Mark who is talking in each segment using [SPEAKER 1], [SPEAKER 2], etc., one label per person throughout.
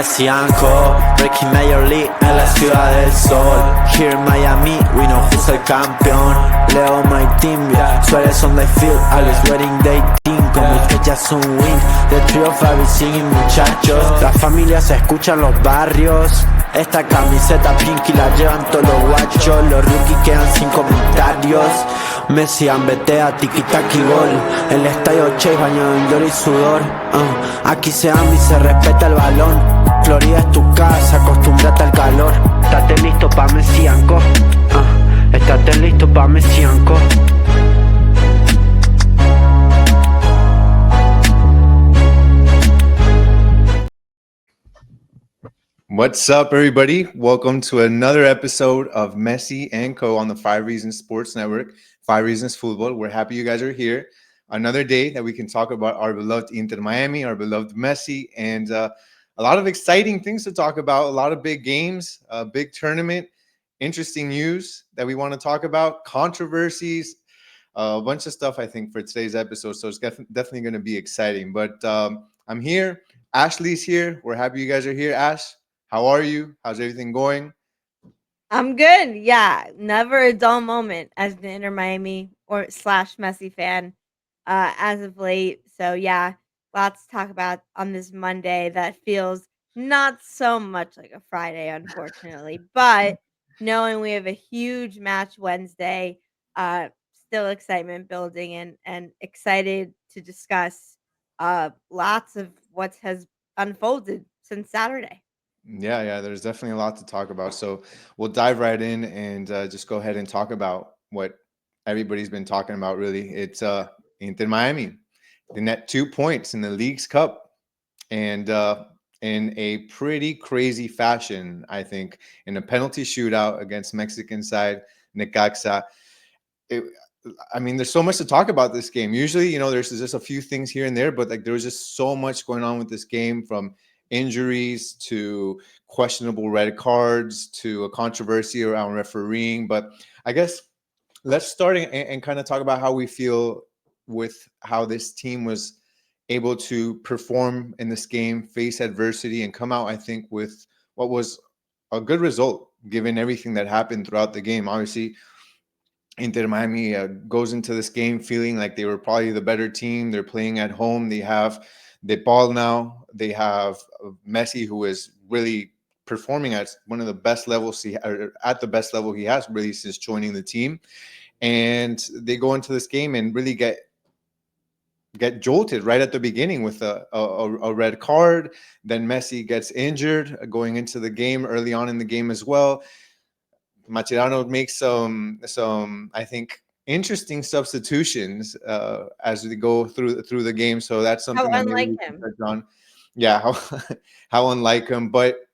[SPEAKER 1] mesianco, breaking Major League en la ciudad del sol. Here in Miami, we know who's el campeón. Leo my team, yeah. Suárez on the field, always wearing they team. Con Busquets un win, the trio of singing muchachos. Las familias se escuchan los barrios. Esta camiseta pinky la llevan todos los guachos. Los rookies quedan sin comentarios. Messi ambetea, tiki-taki gol. El estadio Chase bañado en lloro y sudor. Aquí se ama y se respeta el balón. Florida es tu casa, acostúmbrate al calor. Estate listo pa' mesianco. Estate listo pa' mesianco.
[SPEAKER 2] What's up, everybody? Welcome to another episode of Messi and Co. on the 5 Reasons Sports Network, 5 Reasons Football. We're happy you guys are here. Another day that we can talk about our beloved Inter Miami, our beloved Messi, and a lot of exciting things to talk about, a lot of big games, a big tournament, interesting news that we want to talk about, controversies, a bunch of stuff, I think, for today's episode. So it's definitely going to be exciting. But I'm here. Ashley's here. We're happy you guys are here. Ash, how are you? How's everything going?
[SPEAKER 3] I'm good. Yeah, never a dull moment as an Inter Miami or / Messi fan as of late. So yeah, lots to talk about on this Monday that feels not so much like a Friday, unfortunately. But knowing we have a huge match Wednesday, still excitement building and excited to discuss lots of what has unfolded since Saturday.
[SPEAKER 2] Yeah, there's definitely a lot to talk about. So we'll dive right in and just go ahead and talk about what everybody's been talking about, really. It's Inter Miami. They net 2 points in the League's Cup and in a pretty crazy fashion, I think, in a penalty shootout against Mexican side Necaxa. I mean, there's so much to talk about this game. Usually, there's just a few things here and there, but like there was just so much going on with this game, from injuries to questionable red cards to a controversy around refereeing. But I guess let's start and kind of talk about how we feel with how this team was able to perform in this game, face adversity, and come out, I think, with what was a good result given everything that happened throughout the game. Obviously, Inter Miami goes into this game feeling like they were probably the better team. They're playing at home. They have De Paul now. They have Messi, who is really performing at one of the best levels at the best level he has really since joining the team. And they go into this game and really get jolted right at the beginning with a red card. Then Messi gets injured going into the game early on in the game as well. Mascherano makes some I think interesting substitutions as we go through the game. So that's something
[SPEAKER 3] How
[SPEAKER 2] that maybe
[SPEAKER 3] unlike
[SPEAKER 2] we can
[SPEAKER 3] him.
[SPEAKER 2] touch on. Yeah, how unlike him. But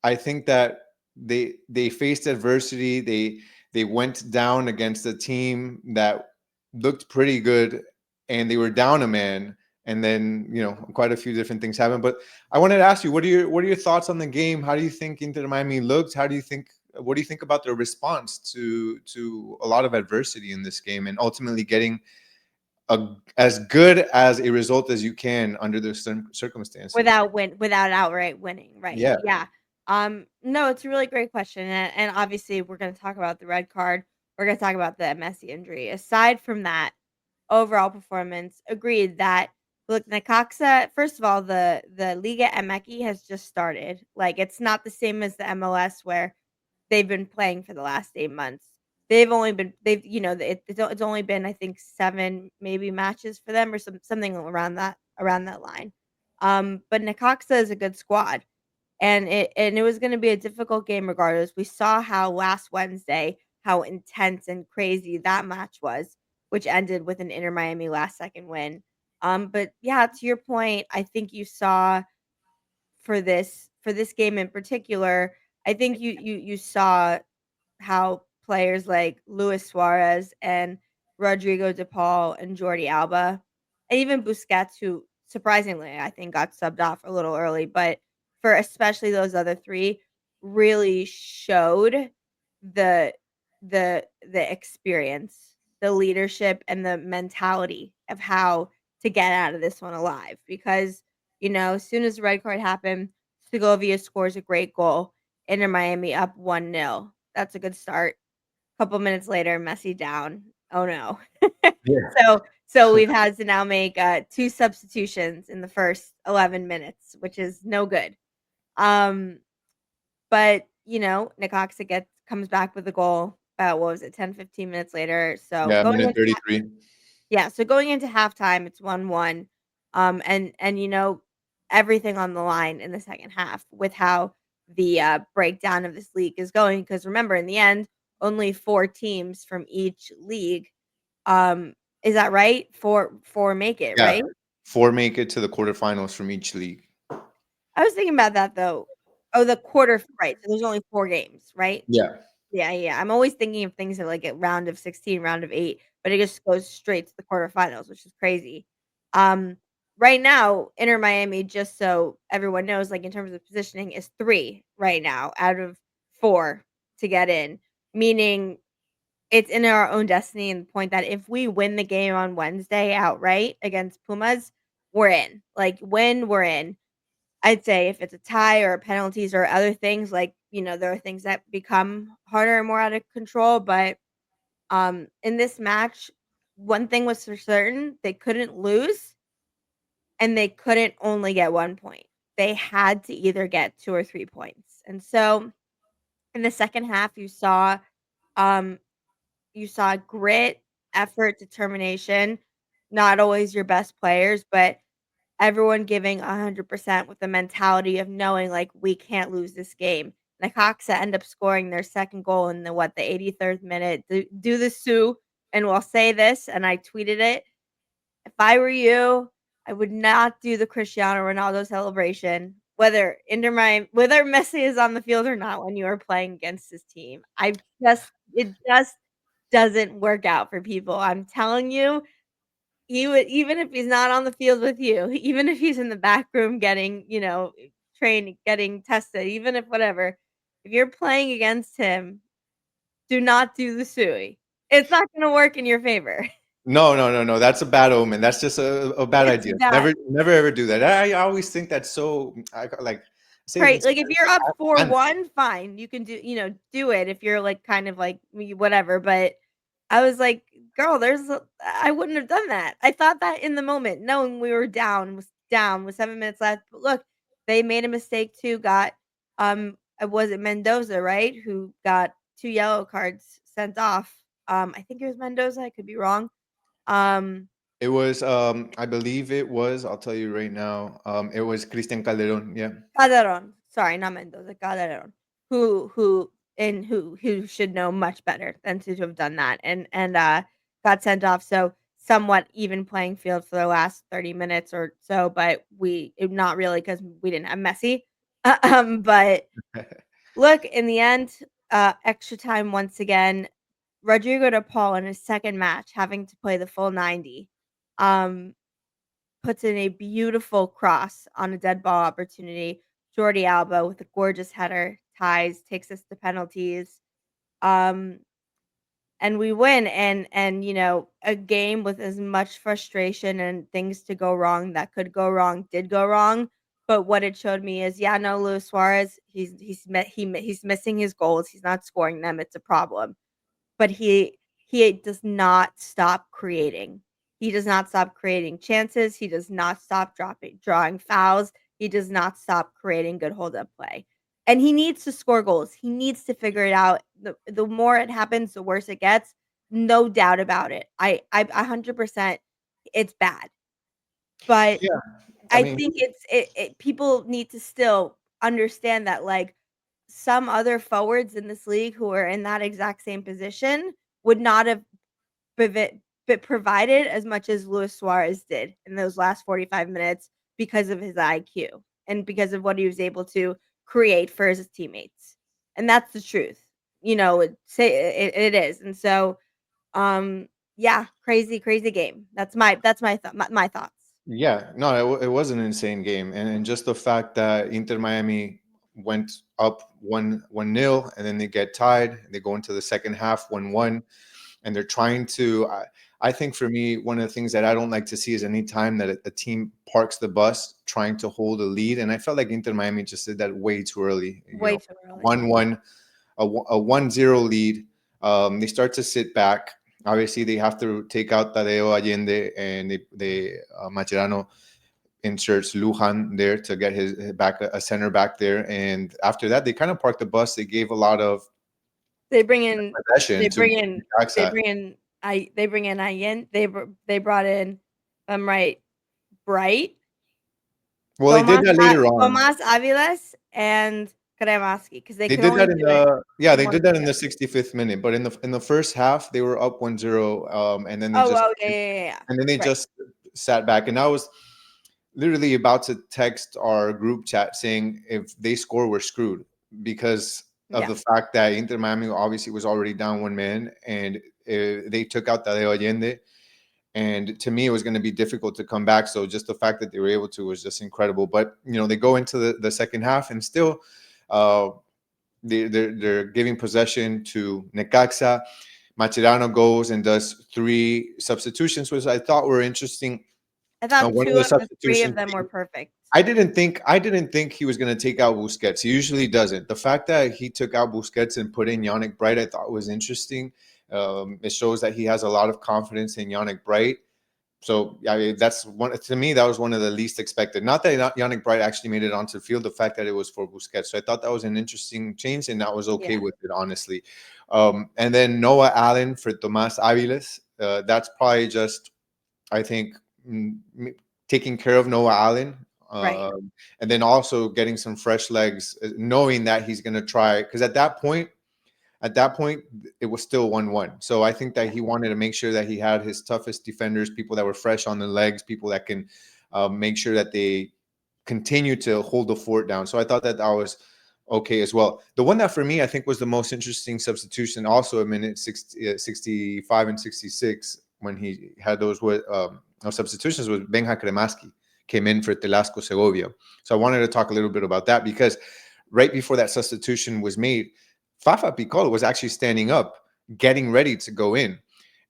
[SPEAKER 2] I think that they faced adversity. They went down against a team that looked pretty good, and they were down a man. And then quite a few different things happened. But I wanted to ask you, what are your thoughts on the game? How do you think Inter Miami looked? What do you think about their response to a lot of adversity in this game, and ultimately getting as good as a result as you can under the circumstances?
[SPEAKER 3] Without outright winning, right?
[SPEAKER 2] Yeah.
[SPEAKER 3] Yeah. No, it's a really great question, and obviously we're going to talk about the red card. We're going to talk about the Messi injury. Aside from that, overall performance, agreed that look, Necaxa. First of all, the Liga MX has just started. Like, it's not the same as the MLS where they've been playing for the last 8 months. It's only been, I think, 7 maybe matches for them or something around that line. But Necaxa is a good squad, and it was going to be a difficult game regardless. We saw how last Wednesday how intense and crazy that match was, which ended with an Inter Miami last second win. But yeah, to your point, I think you saw for this game in particular, I think you saw how players like Luis Suarez and Rodrigo De Paul and Jordi Alba, and even Busquets, who surprisingly I think got subbed off a little early, but for especially those other three, really showed the the experience, the leadership, and the mentality of how to get out of this one alive. Because As soon as the red card happened, Segovia scores a great goal. Inter Miami up 1-0. That's a good start. Couple minutes later, Messi down. Oh no.
[SPEAKER 2] Yeah.
[SPEAKER 3] So we've had to now make 2 substitutions in the first 11 minutes, which is no good. But Necaxa comes back with a goal about, what was it, 10, 15 minutes later. So
[SPEAKER 2] Yeah,
[SPEAKER 3] going
[SPEAKER 2] minute
[SPEAKER 3] into
[SPEAKER 2] 33.
[SPEAKER 3] going into halftime, it's 1-1. And everything on the line in the second half with how the breakdown of this league is going. Because remember, in the end, only 4 teams from each league. Um, is that right? Four make it,
[SPEAKER 2] Yeah,
[SPEAKER 3] right?
[SPEAKER 2] 4 make it to the quarterfinals from each league.
[SPEAKER 3] I was thinking about that though. Oh, the quarter, right? So there's only 4 games, right?
[SPEAKER 2] Yeah.
[SPEAKER 3] Yeah, yeah. I'm always thinking of things that like a round of 16, round of 8, but it just goes straight to the quarterfinals, which is crazy. Um, right now, Inter Miami, just so everyone knows, like in terms of positioning, is 3 right now out of 4 to get in, meaning it's in our own destiny. And the point that if we win the game on Wednesday outright against Pumas, we're in. Like, win, we're in. I'd say if it's a tie or penalties or other things, like, there are things that become harder and more out of control. But in this match, one thing was for certain: they couldn't lose, and they couldn't only get 1 point. They had to either get 2 or 3 points. And so in the second half, um you saw grit, effort, determination, not always your best players, but everyone giving 100% with the mentality of knowing, like, we can't lose this game. Necaxa end up scoring their second goal in the 83rd minute. Do the Sioux, and we'll say this, and I tweeted it. If I were you, I would not do the Cristiano Ronaldo celebration, whether Messi is on the field or not when you are playing against his team. It just doesn't work out for people. I'm telling you, he would, even if he's not on the field with you, even if he's in the back room getting, trained, getting tested, even if whatever, if you're playing against him, do not do the suey. It's not gonna work in your favor.
[SPEAKER 2] No, no, no, no. That's a bad omen. That's just a bad
[SPEAKER 3] It's
[SPEAKER 2] idea.
[SPEAKER 3] bad.
[SPEAKER 2] Never, ever do that. I always think that's so. Like say
[SPEAKER 3] Right,
[SPEAKER 2] it's
[SPEAKER 3] like, if you're up
[SPEAKER 2] and
[SPEAKER 3] 4-1, fine, you can do it if you're, like, kind of like me, whatever. But I was like, "Girl, I wouldn't have done that." I thought that in the moment, knowing we were down with 7 minutes left. But look, they made a mistake too, was it Mendoza, right, who got 2 yellow cards sent off. I think it was Mendoza, I could be wrong. Um
[SPEAKER 2] it was. I believe it was. I'll tell you right now. It was Cristian Calderon. Yeah.
[SPEAKER 3] Calderon, sorry, not Mendoza, Calderon, who should know much better than to have done that, and got sent off. So somewhat even playing field for the last 30 minutes or so, but not really because we didn't have Messi. But look, in the end, extra time once again. Rodrigo de Paul in his second match, having to play the full 90. Um, Puts in a beautiful cross on a dead ball opportunity. Jordi Alba with a gorgeous header ties, takes us to penalties. Um, and we win, and a game with as much frustration and things to go wrong that could go wrong did go wrong. But what it showed me is, yeah, no, Luis Suarez, he's missing his goals. He's not scoring them. It's a problem, but he does not stop creating. He does not stop creating chances. He does not stop drawing fouls. He does not stop creating good hold up play. And he needs to score goals. He needs to figure it out. The more it happens, the worse it gets. No doubt about it. I 100%, it's bad. But
[SPEAKER 2] Yeah. I
[SPEAKER 3] I
[SPEAKER 2] mean,
[SPEAKER 3] think people need to still understand that, like, some other forwards in this league who are in that exact same position would not have provi provided as much as Luis Suarez did in those last 45 minutes because of his IQ and because of what he was able to create for his teammates. And that's the truth. It is. And so, yeah, crazy, crazy game. That's my thoughts.
[SPEAKER 2] yeah, no, it was an insane game, and just the fact that Inter Miami went up one nil, and then they get tied, and they go into the second half 1-1, and they're trying to. I think for me, one of the things that I don't like to see is any time that a team parks the bus trying to hold a lead. And I felt like Inter Miami just did that way too early.
[SPEAKER 3] Way too early.
[SPEAKER 2] 1-1, a 1-0 lead. They start to sit back. Obviously, they have to take out Tadeo Allende, and Mascherano inserts Lujan there to get his back, a center back there. And after that, they kind of parked the bus. They gave a lot of
[SPEAKER 3] They bring in.
[SPEAKER 2] possession
[SPEAKER 3] They
[SPEAKER 2] to
[SPEAKER 3] bring in. They
[SPEAKER 2] Necaxa.
[SPEAKER 3] bring in. They bring in Ayen. They brought in. If I'm right. Bright.
[SPEAKER 2] Well, they did that later on.
[SPEAKER 3] Tomas Aviles and Kremaski because they
[SPEAKER 2] They
[SPEAKER 3] could
[SPEAKER 2] did
[SPEAKER 3] only
[SPEAKER 2] that in
[SPEAKER 3] do it
[SPEAKER 2] the yeah,
[SPEAKER 3] in
[SPEAKER 2] they
[SPEAKER 3] one
[SPEAKER 2] did that in the
[SPEAKER 3] period.
[SPEAKER 2] 65th minute, but in the first half they were up 1-0, and then they
[SPEAKER 3] Oh
[SPEAKER 2] just
[SPEAKER 3] well, yeah.
[SPEAKER 2] and then they
[SPEAKER 3] Right.
[SPEAKER 2] just sat back. And I was literally about to text our group chat saying if they score, we're screwed because of
[SPEAKER 3] Yeah.
[SPEAKER 2] the fact that Inter Miami obviously was already down one man, and they took out Tadeo Allende. And to me, it was going to be difficult to come back. So just the fact that they were able to was just incredible. But they go into the second half and still. Uh, they're giving possession to Necaxa. Mascherano goes and does 3 substitutions, which I thought were interesting.
[SPEAKER 3] I thought
[SPEAKER 2] One of
[SPEAKER 3] 2
[SPEAKER 2] the
[SPEAKER 3] of the 3 of
[SPEAKER 2] substitutions,
[SPEAKER 3] them were perfect.
[SPEAKER 2] I didn't think he was going to take out Busquets. He usually doesn't. The fact that he took out Busquets and put in Yannick Bright, I thought was interesting. It shows that he has a lot of confidence in Yannick Bright. So I mean, that's one to me. That was one of the least expected. Not that Yannick Bright actually made it onto the field. The fact that it was for Busquets. So I thought that was an interesting change, and I was okay
[SPEAKER 3] Yeah.
[SPEAKER 2] with it, honestly. And then Noah Allen for Tomas Aviles. That's probably just, I think, taking care of Noah Allen.
[SPEAKER 3] Right.
[SPEAKER 2] And then also getting some fresh legs, knowing that he's going to try. Because at that point, it was still 1-1. So I think that
[SPEAKER 3] Yeah.
[SPEAKER 2] he wanted to make sure that he had his toughest defenders, people that were fresh on the legs, people that can make sure that they continue to hold the fort down. So I thought that that was okay as well. The one that for me, I think was the most interesting substitution, also a minute 65 and 66, when he had those substitutions, was Benja Kremaski came in for Telasco Segovia. So I wanted to talk a little bit about that because right before that substitution was made, Fafa Piccolo was actually standing up, getting ready to go in.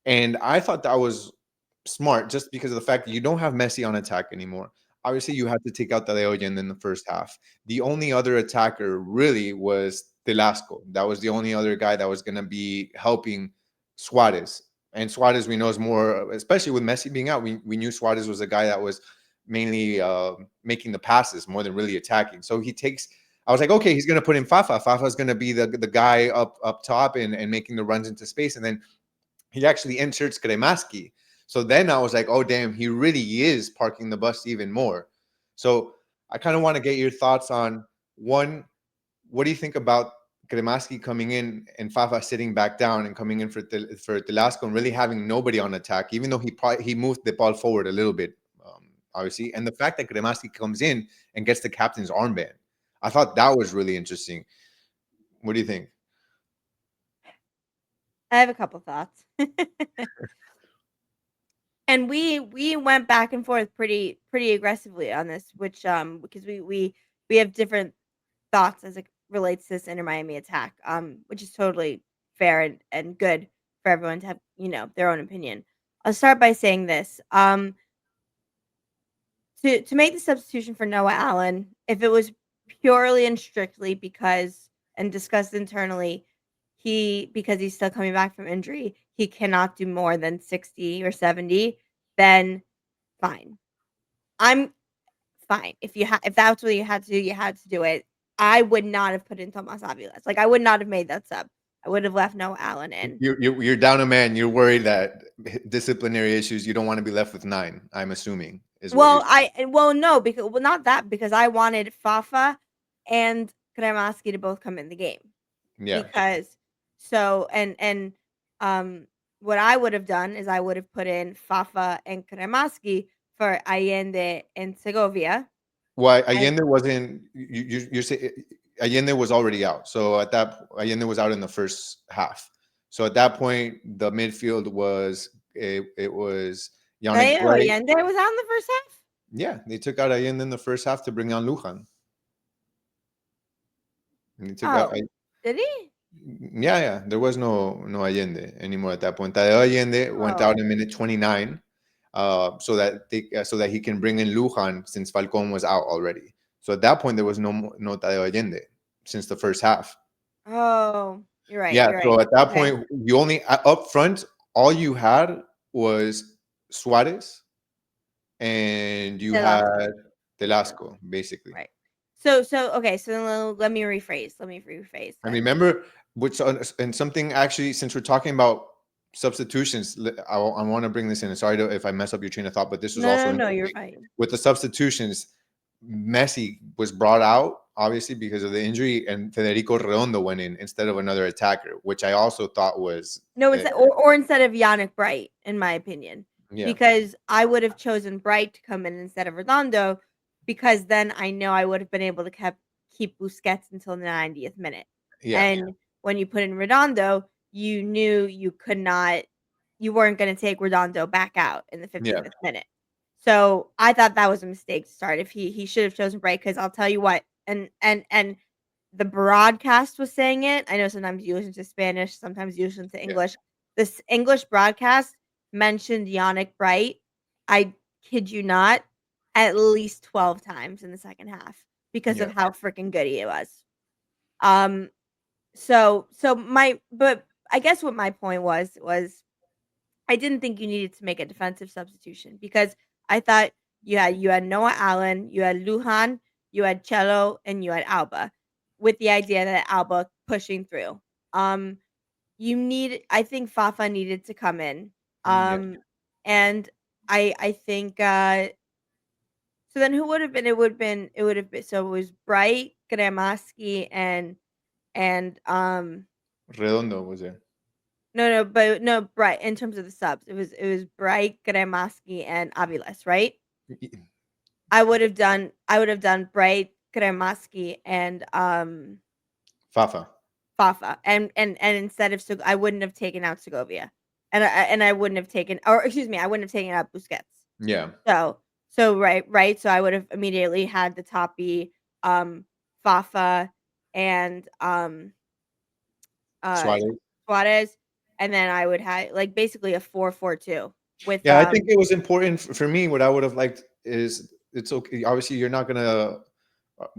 [SPEAKER 2] And I thought that was smart just because of the fact that you don't have Messi on attack anymore. Obviously, you had to take out Tadeo in the first half. The only other attacker really was Telasco. That was the only other guy that was going to be helping Suarez. And Suarez, we know, is more, especially with Messi being out, we knew Suarez was a guy that was mainly making the passes more than really attacking. So I was like, okay, he's going to put in Fafa. Fafa's going to be the guy up top and making the runs into space. And then he actually inserts Kremaski. So then I was like, oh, damn, he really is parking the bus even more. So I kind of want to get your thoughts on, one, what do you think about Kremaski coming in and Fafa sitting back down and coming in for Telasco and really having nobody on attack, even though he moved the ball forward a little bit, obviously. And the fact that Kremaski comes in and gets the captain's armband, I thought that was really interesting. What do you think?
[SPEAKER 3] I have a couple thoughts. And we went back and forth pretty aggressively on this, which because we have different thoughts as it relates to this Inter Miami attack, which is totally fair and good for everyone to have, their own opinion. I'll start by saying this. To make the substitution for Noah Allen, if it was purely and strictly because and discussed internally, because he's still coming back from injury, he cannot do more than 60 or 70, then fine. I'm fine. If that's what you had to do, you had to do it. I would not have put in Tomas Aviles. Like I would not have made that sub. I would have left Noah Allen in.
[SPEAKER 2] You're down a man. You're worried that disciplinary issues. You don't want to be left with 9. I'm assuming is what you're saying.
[SPEAKER 3] No, because not that, because I wanted Fafa and Kremaski to both come in the game.
[SPEAKER 2] Yeah.
[SPEAKER 3] Because what I would have done is I would have put in Fafa and Kremaski for Allende and Segovia.
[SPEAKER 2] Why Allende wasn't? You're saying Allende was already out. So at that, Allende was out in the first half. So at that point, the midfield was it was Yannick Bright.
[SPEAKER 3] Allende was out in the first half.
[SPEAKER 2] Yeah, they took out Allende in the first half to bring on Lujan. And they took out.
[SPEAKER 3] Did he?
[SPEAKER 2] Yeah. There was no Allende anymore at that point. Tadeo Allende went out
[SPEAKER 3] Oh.
[SPEAKER 2] in minute 29, so that he can bring in Lujan since Falcon was out already. So at that point, there was no Tadeo Allende since the first half.
[SPEAKER 3] Oh, you're right.
[SPEAKER 2] Yeah.
[SPEAKER 3] You're right.
[SPEAKER 2] So at that
[SPEAKER 3] Okay.
[SPEAKER 2] point, you only up front, all you had was Suarez and you had
[SPEAKER 3] Delasco.
[SPEAKER 2] Telasco, basically.
[SPEAKER 3] Right. So okay. So then let me rephrase. Let me rephrase
[SPEAKER 2] I
[SPEAKER 3] then.
[SPEAKER 2] remember, and something actually, since we're talking about substitutions, I want to bring this in. Sorry if I mess up your train of thought, but this was
[SPEAKER 3] No,
[SPEAKER 2] also
[SPEAKER 3] no, no. You're
[SPEAKER 2] interesting.
[SPEAKER 3] fine.
[SPEAKER 2] With the substitutions, Messi was brought out, obviously, because of the injury, and Federico Redondo went in instead of another attacker, which I also thought was,
[SPEAKER 3] No, or instead of Yannick Bright, in my opinion,
[SPEAKER 2] yeah,
[SPEAKER 3] because I would have chosen Bright to come in instead of Redondo, because then I know I would have been able to keep Busquets until the 90th minute.
[SPEAKER 2] yeah,
[SPEAKER 3] And when you put in Redondo, you knew you weren't going to take Redondo back out in the
[SPEAKER 2] yeah,
[SPEAKER 3] 55th minute. So I thought that was a mistake to start. If he should have chosen Bright, because I'll tell you what, and the broadcast was saying it. I know sometimes you listen to Spanish, sometimes you listen to
[SPEAKER 2] yeah,
[SPEAKER 3] English. This English broadcast mentioned Yannick Bright. I kid you not, at least 12 times in the second half because
[SPEAKER 2] yeah,
[SPEAKER 3] of how freaking good he was. Um, but I guess what my point was I didn't think you needed to make a defensive substitution because I thought you had Noah Allen, you had Lujan, you had Cello, and you had Alba, with the idea that Alba pushing through. Um, I think Fafa needed to come in.
[SPEAKER 2] yeah.
[SPEAKER 3] And I think so then who would have been? It would have been so it was Bright, Gramaski, and
[SPEAKER 2] Redondo was there.
[SPEAKER 3] no, Bright in terms of the subs. It was Bright, Gramaski, and Aviles, right? I would have done Bright, Gramaski, and
[SPEAKER 2] Fafa.
[SPEAKER 3] Fafa, and instead of I wouldn't have taken out Segovia, and I wouldn't have taken, or excuse me, I wouldn't have taken out Busquets.
[SPEAKER 2] Yeah.
[SPEAKER 3] So so I would have immediately had the top be Fafa and uh
[SPEAKER 2] Suarez.
[SPEAKER 3] Suarez, and then I would have like basically a 4-4-2 with
[SPEAKER 2] Yeah, I think it was important for me. What I would have liked is, it's okay. Obviously, you're not gonna.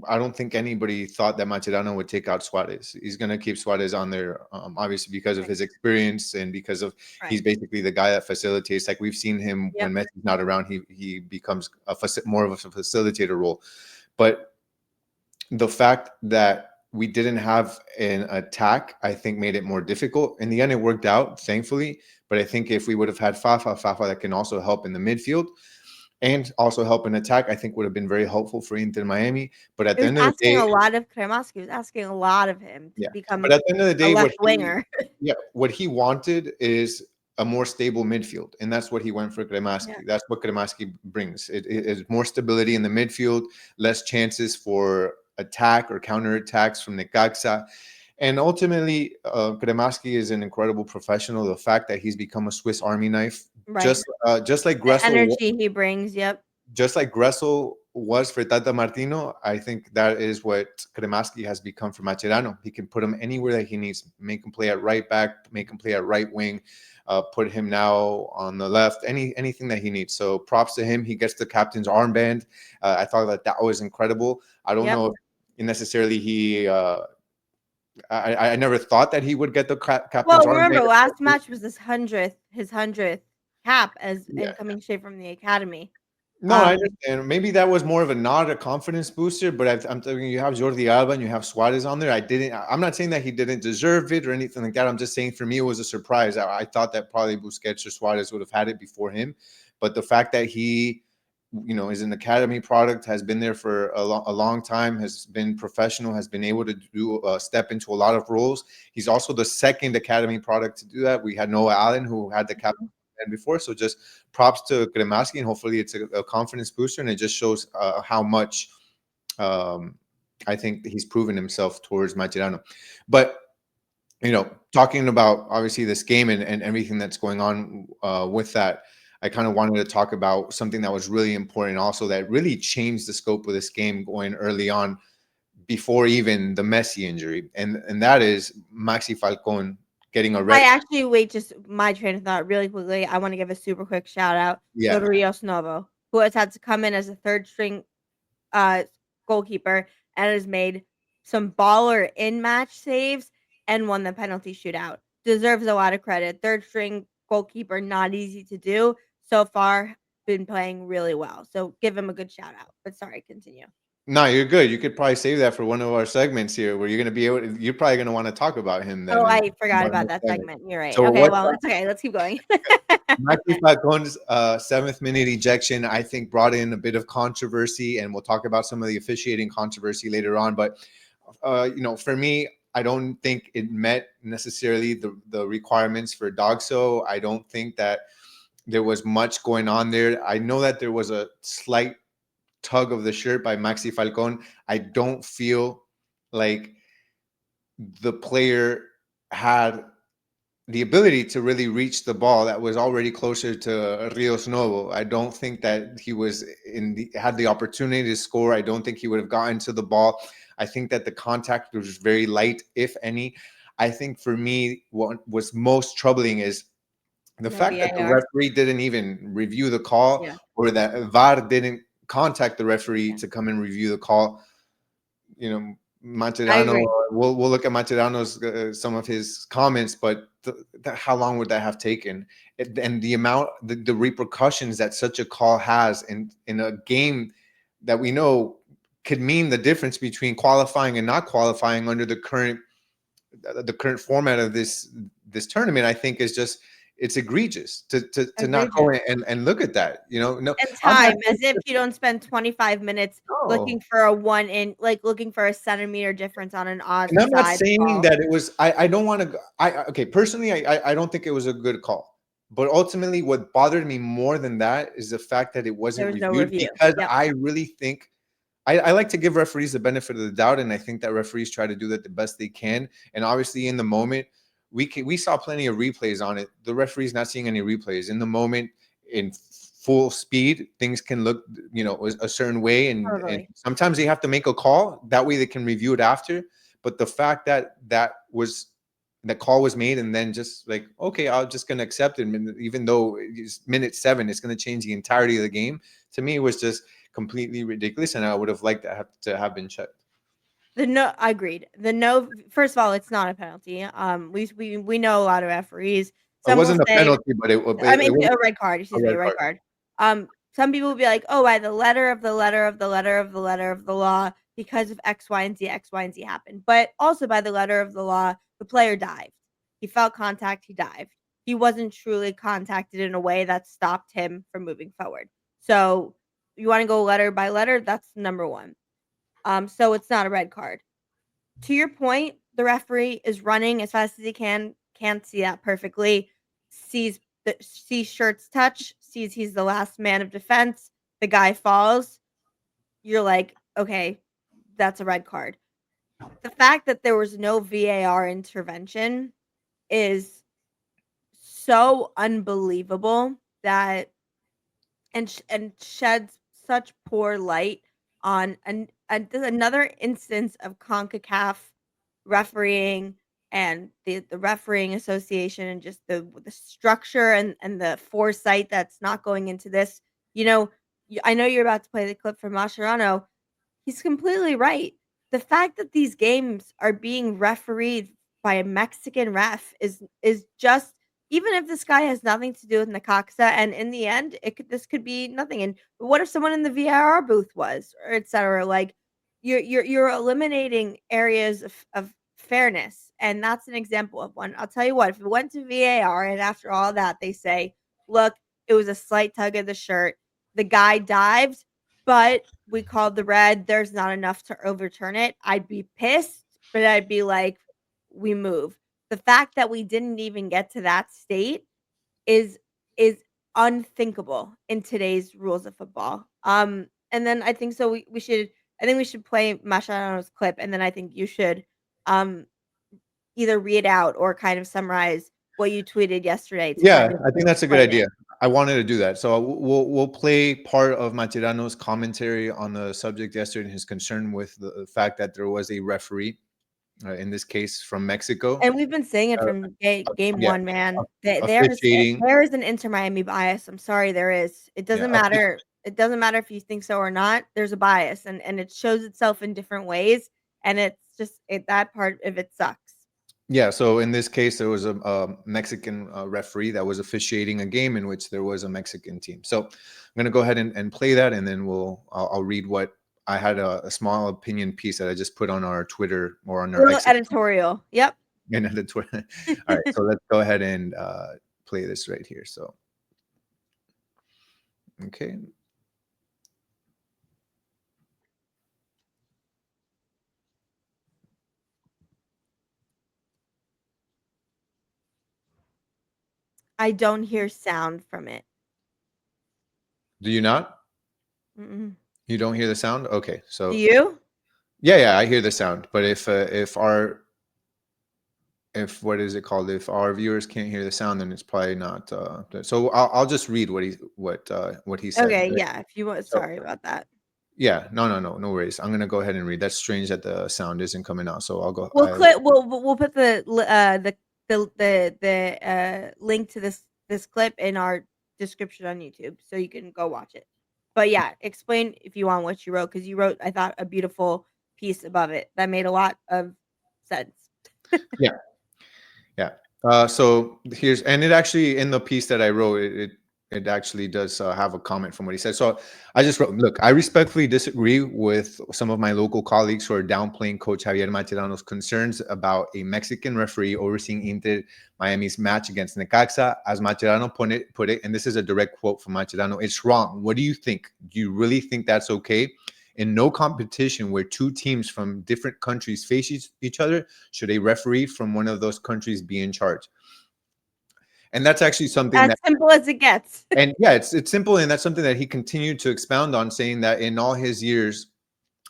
[SPEAKER 2] I don't think anybody thought that Mascherano would take out Suarez. He's gonna keep Suarez on there, obviously because of
[SPEAKER 3] right,
[SPEAKER 2] his experience and because of he's
[SPEAKER 3] right.
[SPEAKER 2] basically the guy that facilitates. Like we've seen him when
[SPEAKER 3] Yep.
[SPEAKER 2] Messi's not around, he becomes more of a facilitator role. But the fact that we didn't have an attack, I think, made it more difficult. In the end, it worked out, thankfully. But I think if we would have had Fafa that can also help in the midfield and also help in attack, I think would have been very helpful for Inter Miami. But at
[SPEAKER 3] It
[SPEAKER 2] the
[SPEAKER 3] was
[SPEAKER 2] end of the
[SPEAKER 3] asking
[SPEAKER 2] day,
[SPEAKER 3] a lot of Kremaski. It was asking a lot of him to
[SPEAKER 2] yeah. But
[SPEAKER 3] become
[SPEAKER 2] at the end of the
[SPEAKER 3] a
[SPEAKER 2] day,
[SPEAKER 3] left winger.
[SPEAKER 2] what he wanted is a more stable midfield, and that's what he went for
[SPEAKER 3] Yeah.
[SPEAKER 2] Kremaski. That's what Kremaski brings. It is more stability in the midfield, less chances for attack or counter attacks from Necaxa. And ultimately, Kremaski is an incredible professional. The fact that he's become a Swiss Army knife,
[SPEAKER 3] Right.
[SPEAKER 2] just like
[SPEAKER 3] The
[SPEAKER 2] Gressel,
[SPEAKER 3] energy he brings. Yep.
[SPEAKER 2] was for Tata Martino, I think that is what Kremaski has become for Mascherano. He can put him anywhere that he needs, make him play at right back, make him play at right wing, put him now on the left, anything that he needs. So props to him. He gets the captain's armband. I thought that was incredible. I don't
[SPEAKER 3] Yep.
[SPEAKER 2] know if necessarily I never thought that he would get the captain's
[SPEAKER 3] Well,
[SPEAKER 2] armband.
[SPEAKER 3] remember last match was his 100th cap as
[SPEAKER 2] Yeah.
[SPEAKER 3] and coming straight from the academy.
[SPEAKER 2] No, I
[SPEAKER 3] Um,
[SPEAKER 2] understand. Maybe that was more of a nod, a confidence booster. But I'm telling you, you have Jordi Alba and you have Suarez on there. I'm not saying that he didn't deserve it or anything like that. I'm just saying for me, it was a surprise. I thought that probably Busquets or Suarez would have had it before him. But the fact that he, is an academy product, has been there for a long time, has been professional, has been able to do step into a lot of roles. He's also the second academy product to do that. We had Noah Allen, who had the captain before. So just props to Kremaski, and hopefully it's a confidence booster, and it just shows how much I think he's proven himself towards Mascherano. But talking about obviously this game and everything that's going on with that, I kind of wanted to talk about something that was really important, also that really changed the scope of this game going early on, before even the Messi injury, and that is Maxi Falcon getting a red.
[SPEAKER 3] Just my train of thought really quickly. I want to give a super quick shout out
[SPEAKER 2] Yeah,
[SPEAKER 3] to Rios Novo, who has had to come in as a third string goalkeeper and has made some baller in match saves and won the penalty shootout. Deserves a lot of credit. Third string goalkeeper, not easy to do. So far, been playing really well. So give him a good shout out. But sorry, continue.
[SPEAKER 2] no, you're good. You could probably save that for one of our segments here, where you're going to be able. You're probably going to want to talk about him then.
[SPEAKER 3] Oh,
[SPEAKER 2] In
[SPEAKER 3] I forgot
[SPEAKER 2] our
[SPEAKER 3] about
[SPEAKER 2] next
[SPEAKER 3] that
[SPEAKER 2] segment.
[SPEAKER 3] segment. You're right.
[SPEAKER 2] So
[SPEAKER 3] Okay,
[SPEAKER 2] what?
[SPEAKER 3] well, it's okay. Let's keep going.
[SPEAKER 2] Maxi Falcon's 7th-minute ejection, I think, brought in a bit of controversy, and we'll talk about some of the officiating controversy later on. But for me, I don't think it met necessarily the requirements for Dogso. I don't think that there was much going on there. I know that there was a slight tug of the shirt by Maxi Falcon. I don't feel like the player had the ability to really reach the ball that was already closer to Rios Novo. I don't think that he was had the opportunity to score. I don't think he would have gotten to the ball. I think that the contact was very light, if any. I think for me, what was most troubling is the fact that the referee didn't even review the call, or that VAR didn't contact the referee to come and review the call. Mascherano, we'll look at Mascherano's some of his comments, but how long would that have taken? And the amount, the repercussions that such a call has in a game that we know could mean the difference between qualifying and not qualifying under the current format of this tournament, I think is just, it's egregious to not go and look at that. No,
[SPEAKER 3] and time, as if you don't spend 25 minutes looking for looking for a centimeter difference on an odds.
[SPEAKER 2] And I'm not saying that it was. I don't want to. Okay. Personally, I don't think it was a good call. But ultimately, what bothered me more than that is the fact that it wasn't reviewed. Because I really think I like to give referees the benefit of the doubt, and I think that referees try to do that the best they can. And obviously, in the moment, we saw plenty of replays on it. The referee's not seeing any replays in the moment. In full speed, things can look a certain way, and sometimes they have to make a call that way they can review it after. But the fact that that call was made, and then just like, okay, I'm just going to accept it, even though it's minute 7, it's going to change the entirety of the game. To me, it was just completely ridiculous, and I would have liked to have been checked.
[SPEAKER 3] I agreed. First of all, it's not a penalty. We know a lot of referees.
[SPEAKER 2] It wasn't a penalty, but it was
[SPEAKER 3] a red card. Excuse me, a red card. Some people will be like, oh, by the letter of the letter of the letter of the letter of the law, because of X, Y, and Z, X, Y, and Z happened. But also by the letter of the law, the player dived. He felt contact. He dived. He wasn't truly contacted in a way that stopped him from moving forward. So you want to go letter by letter? That's number one. So it's not a red card. To your point, the referee is running as fast as he can. Can't see that perfectly. Sees Shirt's touch. Sees he's the last man of defense. The guy falls. You're like, okay, that's a red card. The fact that there was no VAR intervention is so unbelievable that and sheds such poor light on another instance of CONCACAF refereeing and the refereeing association, and just the structure and the foresight that's not going into this. I know you're about to play the clip from Mascherano. He's completely right. The fact that these games are being refereed by a Mexican ref is just, even if this guy has nothing to do with Necaxa, and in the end, this could be nothing. And what if someone in the VAR booth was, or etc.? Like, you're eliminating areas of fairness, and that's an example of one. I'll tell you what: if it went to VAR, and after all that, they say, "Look, it was a slight tug of the shirt. The guy dived, but we called the red. There's not enough to overturn it." I'd be pissed, but I'd be like, "We move." The fact that we didn't even get to that state is unthinkable in today's rules of football. And then I think so we should play Mascherano's clip, and then I think you should either read out or kind of summarize what you tweeted yesterday.
[SPEAKER 2] Yeah, I think that's a good idea. I wanted to do that. So we'll play part of Mascherano's commentary on the subject yesterday and his concern with the fact that there was a referee, in this case from Mexico.
[SPEAKER 3] And we've been saying it
[SPEAKER 2] Uh,
[SPEAKER 3] from game
[SPEAKER 2] yeah,
[SPEAKER 3] one, man.
[SPEAKER 2] officiating.
[SPEAKER 3] There is an Inter Miami bias. I'm sorry, there is. It
[SPEAKER 2] Yeah,
[SPEAKER 3] doesn't matter. It doesn't matter if you think so or not. There's a bias, and it shows itself in different ways. And it's just that part of it sucks.
[SPEAKER 2] yeah. So in this case, there was a Mexican referee that was officiating a game in which there was a Mexican team. So I'm going to go ahead and play that, and then I'll read what I had a small opinion piece that I just put on our Twitter or on our
[SPEAKER 3] Little
[SPEAKER 2] X
[SPEAKER 3] editorial. Yep.
[SPEAKER 2] and the Twitter. All right, so let's go ahead and play this right here. So, okay.
[SPEAKER 3] I don't hear sound from it.
[SPEAKER 2] Do you not?
[SPEAKER 3] Mm-mm.
[SPEAKER 2] You don't hear the sound? Okay, so
[SPEAKER 3] Do you?
[SPEAKER 2] yeah, I hear the sound. But if what is it called? If our viewers can't hear the sound, then it's probably not. So I'll just read what he said.
[SPEAKER 3] Okay,
[SPEAKER 2] Right?
[SPEAKER 3] yeah. If you want,
[SPEAKER 2] So
[SPEAKER 3] sorry about that.
[SPEAKER 2] yeah, no worries. I'm gonna go ahead and read. That's strange that the sound isn't coming out. So I'll go.
[SPEAKER 3] We'll put the link to this clip in our description on YouTube, so you can go watch it. But yeah, explain if you want what you wrote, because you wrote, I thought, a beautiful piece above it that made a lot of sense.
[SPEAKER 2] Yeah. Yeah. So here's, and it actually, in the piece that I wrote, it actually does have a comment from what he said. So I just wrote, look, I respectfully disagree with some of my local colleagues who are downplaying Coach Javier Mascherano's concerns about a Mexican referee overseeing Inter Miami's match against Necaxa. As Mascherano put it, and this is a direct quote from Mascherano, it's wrong. What do you think? Do you really think that's okay? In no competition where two teams from different countries face each other, should a referee from one of those countries be in charge? And that's actually something
[SPEAKER 3] As simple as it gets.
[SPEAKER 2] and yeah, it's simple, and that's something that he continued to expound on, saying that in all his years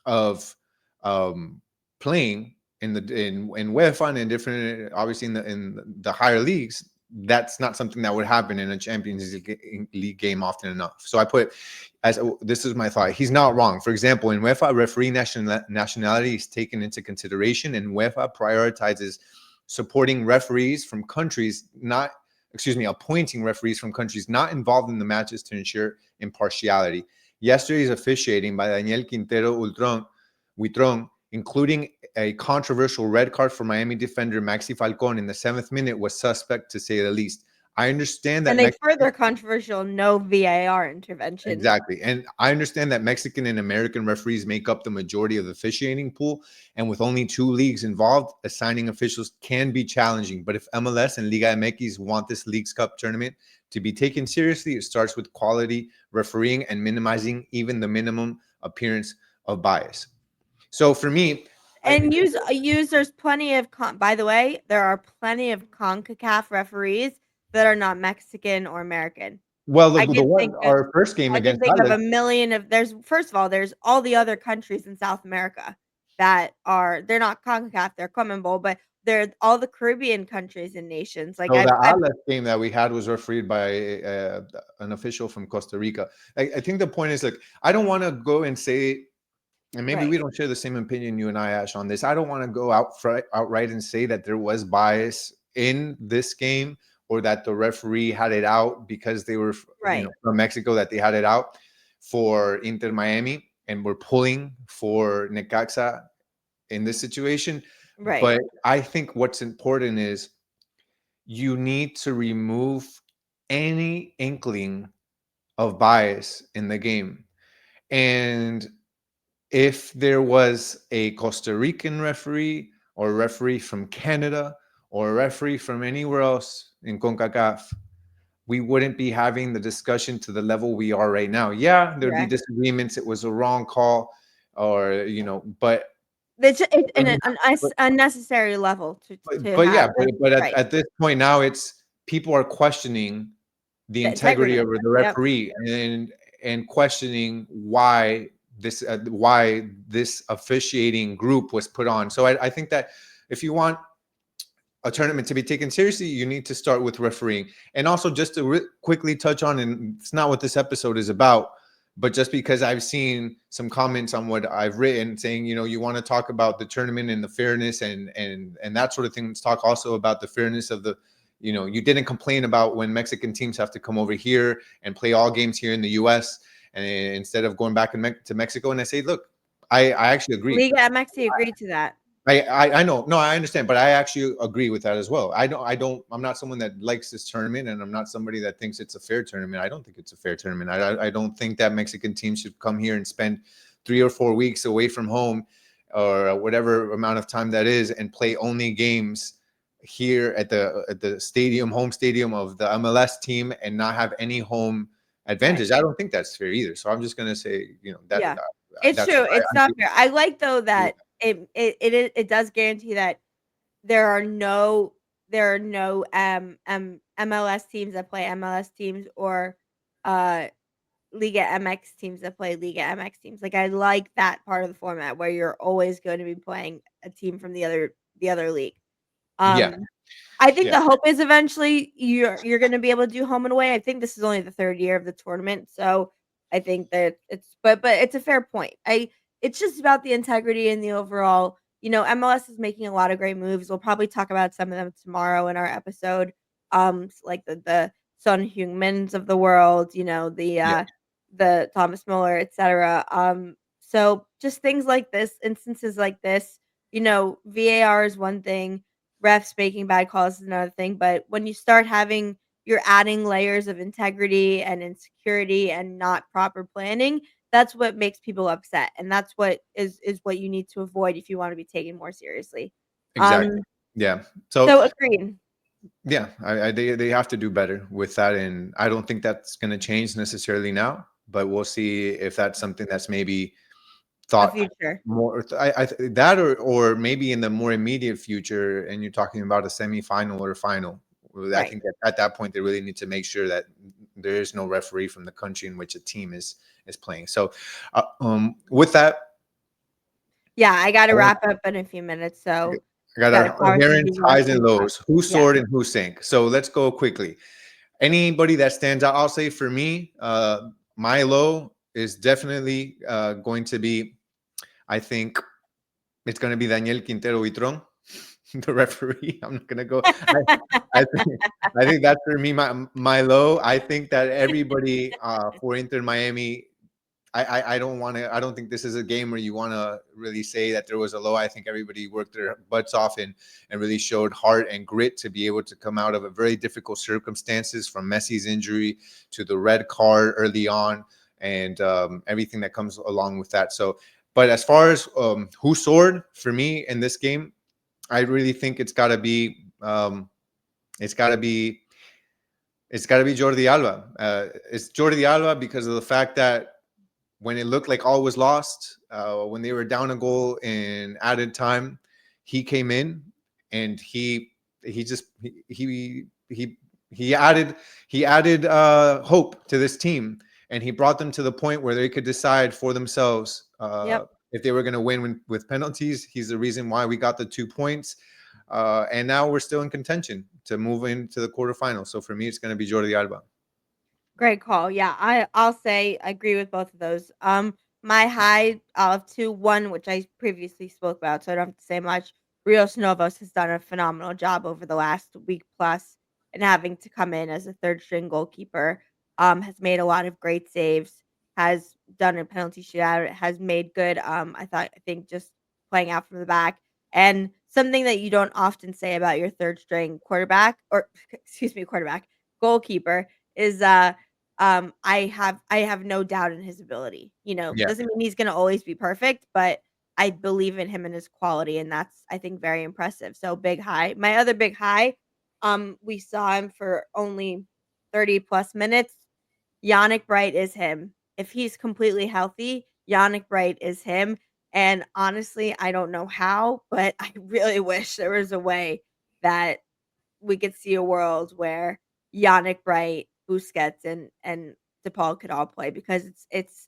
[SPEAKER 2] of playing in UEFA and in different, obviously in the higher leagues, that's not something that would happen in a Champions League game often enough. So I put, as this is my thought, he's not wrong. For example, in UEFA, referee nationality is taken into consideration, and UEFA prioritizes supporting referees from countries not, excuse me, appointing referees from countries not involved in the matches to ensure impartiality. Yesterday's officiating by Daniel Quintero Huitron, including a controversial red card for Miami defender Maxi Falcon in the 7th minute, was suspect to say the least. I understand that
[SPEAKER 3] And a further controversial no VAR intervention.
[SPEAKER 2] Exactly. And I understand that Mexican and American referees make up the majority of the officiating pool. And with only 2 leagues involved, assigning officials can be challenging. But if MLS and Liga MX want this Leagues Cup tournament to be taken seriously, it starts with quality refereeing and minimizing even the minimum appearance of bias. So for me,
[SPEAKER 3] and there's plenty of by the way, there are plenty of CONCACAF referees that are not Mexican or American.
[SPEAKER 2] well,
[SPEAKER 3] I
[SPEAKER 2] the
[SPEAKER 3] can
[SPEAKER 2] one,
[SPEAKER 3] think
[SPEAKER 2] our first game
[SPEAKER 3] I can
[SPEAKER 2] against
[SPEAKER 3] think of
[SPEAKER 2] Alex,
[SPEAKER 3] a million of there's first of all, there's all the other countries in South America that they're not CONCACAF, they're CONMEBOL, but they're all the Caribbean countries and nations. Like
[SPEAKER 2] so the
[SPEAKER 3] I've
[SPEAKER 2] Alex game that we had was refereed by an official from Costa Rica. I think the point is, like, I don't want to go and say, and maybe we
[SPEAKER 3] right.
[SPEAKER 2] don't share the same opinion, you and I, Ash, on this. I don't want to go outright and say that there was bias in this game, or that the referee had it out because they were,
[SPEAKER 3] Right.
[SPEAKER 2] from Mexico, that they had it out for Inter Miami and were pulling for Necaxa in this situation.
[SPEAKER 3] Right.
[SPEAKER 2] But I think what's important is you need to remove any inkling of bias in the game. And if there was a Costa Rican referee or a referee from Canada or a referee from anywhere else in CONCACAF, we wouldn't be having the discussion to the level we are right now. Yeah, there'd be disagreements. It was a wrong call, or, but
[SPEAKER 3] it's an unnecessary level to
[SPEAKER 2] but yeah,
[SPEAKER 3] have.
[SPEAKER 2] but at this point now, it's people are questioning the integrity of the referee, and questioning why this officiating group was put on. So I think that if you want a tournament to be taken seriously, you need to start with refereeing. And also, just to quickly touch on, and it's not what this episode is about, but just because I've seen some comments on what I've written saying, you want to talk about the tournament and the fairness and that sort of thing. Let's talk also about the fairness of the, you didn't complain about when Mexican teams have to come over here and play all games here in the U.S. and instead of going back to Mexico. And I say, look, I actually agree.
[SPEAKER 3] Liga MX agreed to that.
[SPEAKER 2] I know. No, I understand, but I actually agree with that as well. I'm not someone that likes this tournament, and I'm not somebody that thinks it's a fair tournament. I don't think it's a fair tournament. I don't think that Mexican teams should come here and spend 3 or 4 weeks away from home or whatever amount of time that is and play only games here at the home stadium of the MLS team and not have any home advantage. Right. I don't think that's fair either. So I'm just going to say, that.
[SPEAKER 3] Yeah. It's true. It's not fair. I like though that it does guarantee that there are no MLS teams that play MLS teams or Liga MX teams that play Liga MX teams. Like I like that part of the format where you're always going to be playing a team from the other league.
[SPEAKER 2] Yeah.
[SPEAKER 3] I think the hope is eventually you're going to be able to do home and away. I think this is only the 3rd year of the tournament, so I think that it's but it's a fair point. It's just about the integrity and the overall. MLS is making a lot of great moves. We'll probably talk about some of them tomorrow in our episode. Like the Son Heung-mins of the world. The Thomas Muller, etc. So just things like this, instances like this. VAR is one thing. Refs making bad calls is another thing. But when you start you're adding layers of integrity and insecurity and not proper planning, that's what makes people upset. And that's what is what you need to avoid if you want to be taken more seriously.
[SPEAKER 2] Exactly. Yeah.
[SPEAKER 3] So agreed.
[SPEAKER 2] Yeah, they have to do better with that. And I don't think that's going to change necessarily now, but we'll see if that's something that's maybe thought
[SPEAKER 3] future
[SPEAKER 2] more or maybe in the more immediate future. And you're talking about a semifinal or a final. Right. I think that at that point they really need to make sure that there is no referee from the country in which a team is playing. So with that,
[SPEAKER 3] yeah, I got to wrap up in a few minutes. So
[SPEAKER 2] I got our inherent highs and lows. Who soared and who sank? So let's go quickly. Anybody that stands out, I'll say for me, my low is definitely going to be, I think it's going to be Daniel Quintero Vitron, the referee. I'm not going to go. I think that's for me, my low. I think that everybody for Inter Miami, I don't think this is a game where you want to really say that there was a low. I think everybody worked their butts off and really showed heart and grit to be able to come out of a very difficult circumstances, from Messi's injury to the red card early on and everything that comes along with that. So, but as far as who soared for me in this game, I really think it's got to be Jordi Alba. It's Jordi Alba because of the fact that when it looked like all was lost, when they were down a goal in added time, he came in and he added hope to this team, and he brought them to the point where they could decide for themselves if they were going to win with penalties. He's the reason why we got the 2 points, and now we're still in contention to move into the quarterfinals. So for me, it's going to be Jordi Alba.
[SPEAKER 3] Great call. Yeah, I'll say I agree with both of those. My high of 2-1, which I previously spoke about, so I don't have to say much. Rios Novos has done a phenomenal job over the last week plus, and having to come in as a 3rd string goalkeeper. Has made a lot of great saves. Has done a penalty shootout. Has made good. I think just playing out from the back, and something that you don't often say about your 3rd string quarterback, or excuse me, goalkeeper is I have no doubt in his ability. Doesn't mean he's going to always be perfect, but I believe in him and his quality, and that's, I think, very impressive. So big high. My other big high, we saw him for only 30 plus minutes. Yannick Bright is him. If he's completely healthy, Yannick Bright is him. And honestly, I don't know how, but I really wish there was a way that we could see a world where Yannick Bright, Busquets, and DePaul could all play, because it's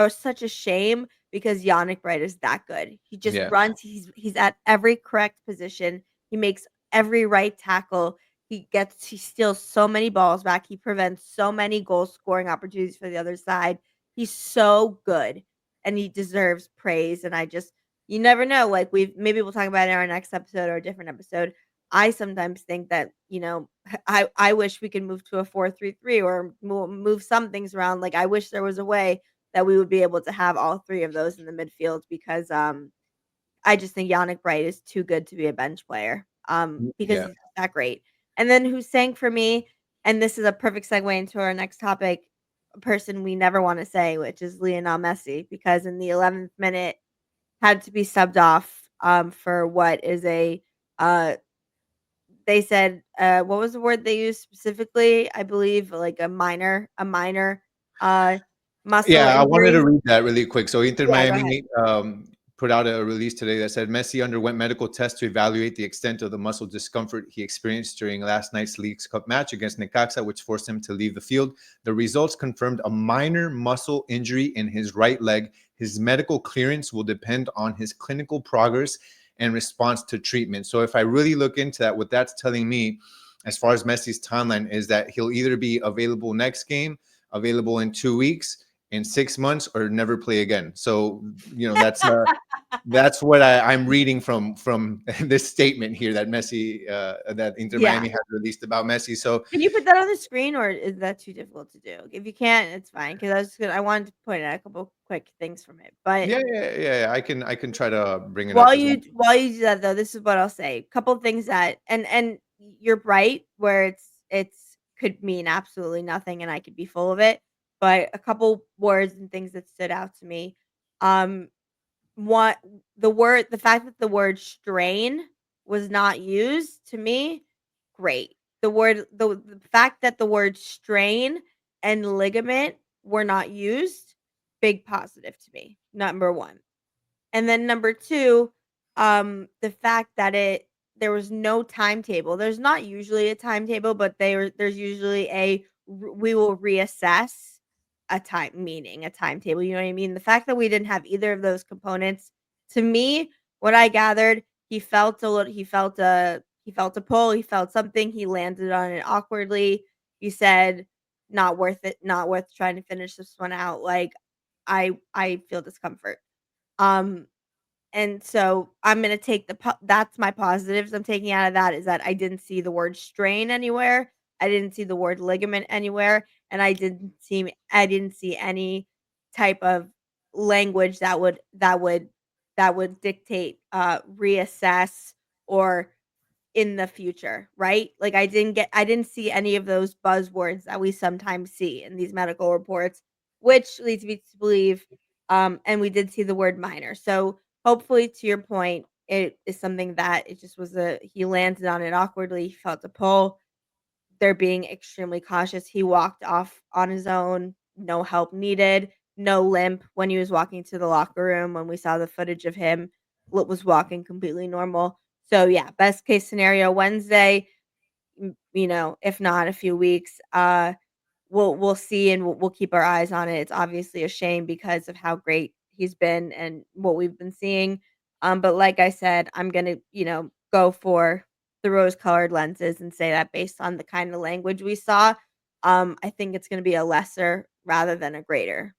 [SPEAKER 3] such a shame, because Yannick Bright is that good. He just runs. He's at every correct position. He makes every right tackle. He steals so many balls back. He prevents so many goal scoring opportunities for the other side. He's so good and he deserves praise. And you never know. Like maybe we'll talk about it in our next episode or a different episode. I sometimes think that, I wish we could move to a 4-3-3 or move some things around. Like I wish there was a way that we would be able to have all three of those in the midfield because I just think Yannick Bright is too good to be a bench player. Because
[SPEAKER 2] Yeah.
[SPEAKER 3] he's that great. And then who sang for me, and this is a perfect segue into our next topic, a person we never want to say, which is Lionel Messi, because in the 11th minute had to be subbed off for what is uh they said what was the word they used specifically? I believe like a minor muscle
[SPEAKER 2] Yeah, I wanted to
[SPEAKER 3] injury.
[SPEAKER 2] read that really quick. So Inter
[SPEAKER 3] Yeah, go ahead.
[SPEAKER 2] Miami put out a release today that said Messi underwent medical tests to evaluate the extent of the muscle discomfort he experienced during last night's Leagues Cup match against Necaxa, which forced him to leave the field. The results confirmed a minor muscle injury in his right leg. His medical clearance will depend on his clinical progress and response to treatment. So if I really look into that, what that's telling me as far as Messi's timeline is that he'll either be available next game, available in 2 weeks, in 6 months, or never play again. So that's what I'm reading from this statement here that Messi that Inter
[SPEAKER 3] Yeah.
[SPEAKER 2] Miami has released about Messi. So
[SPEAKER 3] Can you put that on the screen, or is that too difficult to do? If you can't, it's fine because I wanted to point out a couple quick things from it. But
[SPEAKER 2] yeah, I can try to bring it up as well.
[SPEAKER 3] while you do that though, this is what I'll say. Couple things that and you're right where it's could mean absolutely nothing and I could be full of it. But a couple words and things that stood out to me. Um what the fact that the word strain was not used to me, great. The fact that the word strain and ligament were not used, big positive to me. Number 1. And then number 2, the fact that there was no timetable. There's not usually a timetable, but there's usually we will reassess a timetable, you know what I mean? The fact that we didn't have either of those components, to me, what I gathered, he felt a pull, he felt something, he landed on it awkwardly. He said, "Not worth it, not worth trying to finish this one out." Like I feel discomfort. Um and so I'm gonna take that's my positives I'm taking out of that is that I didn't see the word strain anywhere. I didn't see the word ligament anywhere, and I didn't see any type of language that would dictate reassess or in the future, right? Like I didn't see any of those buzzwords that we sometimes see in these medical reports, which leads me to believe and we did see the word minor. So hopefully to your point, it is something that it just was he landed on it awkwardly, he felt a pull. They're being extremely cautious. He walked off on his own, no help needed, no limp when he was walking to the locker room when we saw the footage of him was walking completely normal. So yeah, best case scenario Wednesday, if not a few weeks, we'll see and we'll keep our eyes on it. It's obviously a shame because of how great he's been and what we've been seeing. But like I said, I'm gonna, go for the rose-colored lenses and say that based on the kind of language we saw, I think it's gonna be a lesser rather than a greater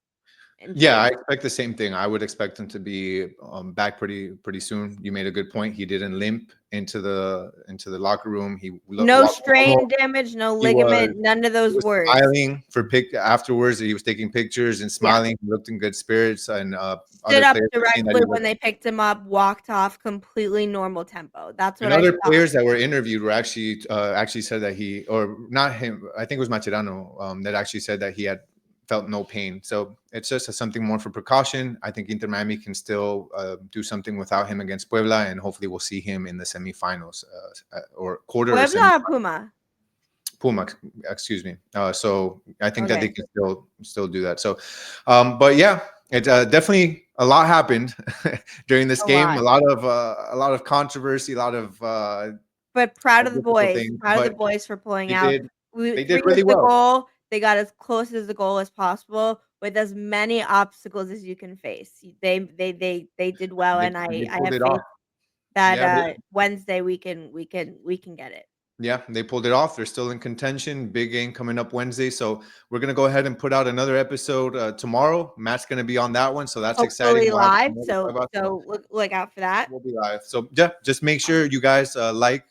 [SPEAKER 2] Yeah, I
[SPEAKER 3] injury.
[SPEAKER 2] expect the same thing. I would expect him to be back pretty soon. You made a good point. He didn't limp into the locker room. He
[SPEAKER 3] No
[SPEAKER 2] walked
[SPEAKER 3] strain
[SPEAKER 2] normal.
[SPEAKER 3] damage, no
[SPEAKER 2] He was
[SPEAKER 3] ligament, none of
[SPEAKER 2] he
[SPEAKER 3] those
[SPEAKER 2] was
[SPEAKER 3] words.
[SPEAKER 2] smiling for pic afterwards. He was taking pictures and
[SPEAKER 3] Yeah.
[SPEAKER 2] smiling. He looked in good spirits, and
[SPEAKER 3] Stood
[SPEAKER 2] other
[SPEAKER 3] up
[SPEAKER 2] players have seen that
[SPEAKER 3] directly
[SPEAKER 2] he
[SPEAKER 3] when
[SPEAKER 2] looked.
[SPEAKER 3] they picked him up, walked off completely normal tempo. That's what
[SPEAKER 2] And
[SPEAKER 3] I
[SPEAKER 2] other
[SPEAKER 3] saw.
[SPEAKER 2] players that were interviewed were actually said that he, or not him, I think it was Mascherano, that actually said that he had felt no pain. So it's just something more for precaution. I think Inter Miami can still do something without him against Puebla, and hopefully we'll see him in the semifinals or quarter or semi.
[SPEAKER 3] Puebla or Puma?
[SPEAKER 2] Puma, excuse me. So I think that they
[SPEAKER 3] Okay.
[SPEAKER 2] can still do that. So, but yeah, it definitely a lot happened during this
[SPEAKER 3] A
[SPEAKER 2] game.
[SPEAKER 3] lot.
[SPEAKER 2] A lot of controversy, a lot
[SPEAKER 3] But proud
[SPEAKER 2] of
[SPEAKER 3] of the
[SPEAKER 2] difficult
[SPEAKER 3] boys.
[SPEAKER 2] things,
[SPEAKER 3] Proud of the
[SPEAKER 2] but
[SPEAKER 3] boys for pulling
[SPEAKER 2] they
[SPEAKER 3] out.
[SPEAKER 2] did
[SPEAKER 3] We
[SPEAKER 2] they did
[SPEAKER 3] 3 is
[SPEAKER 2] really
[SPEAKER 3] the
[SPEAKER 2] well.
[SPEAKER 3] goal. They got as close as the goal as possible with as many obstacles as you can face. They did well,
[SPEAKER 2] They
[SPEAKER 3] and
[SPEAKER 2] they
[SPEAKER 3] I
[SPEAKER 2] pulled
[SPEAKER 3] have
[SPEAKER 2] it off.
[SPEAKER 3] faith. that
[SPEAKER 2] Yeah,
[SPEAKER 3] Wednesday we can get it.
[SPEAKER 2] yeah, they pulled it off. They're still in contention. Big game coming up Wednesday. So we're going to go ahead and put out another episode tomorrow. Matt's going to be on that one. So that's exciting.
[SPEAKER 3] Hopefully
[SPEAKER 2] We'll have
[SPEAKER 3] live.
[SPEAKER 2] more to talk about. So
[SPEAKER 3] Look out for that.
[SPEAKER 2] we'll be live. So yeah, just make sure you guys like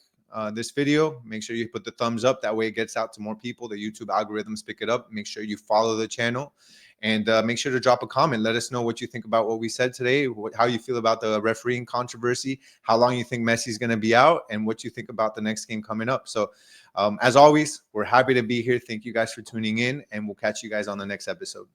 [SPEAKER 2] this video. Make sure you put the thumbs up. That way it gets out to more people. The YouTube algorithms pick it up. Make sure you follow the channel. And make sure to drop a comment. Let us know what you think about what we said today, how you feel about the refereeing controversy, how long you think Messi's going to be out, and what you think about the next game coming up. So as always, we're happy to be here. Thank you guys for tuning in, and we'll catch you guys on the next episode.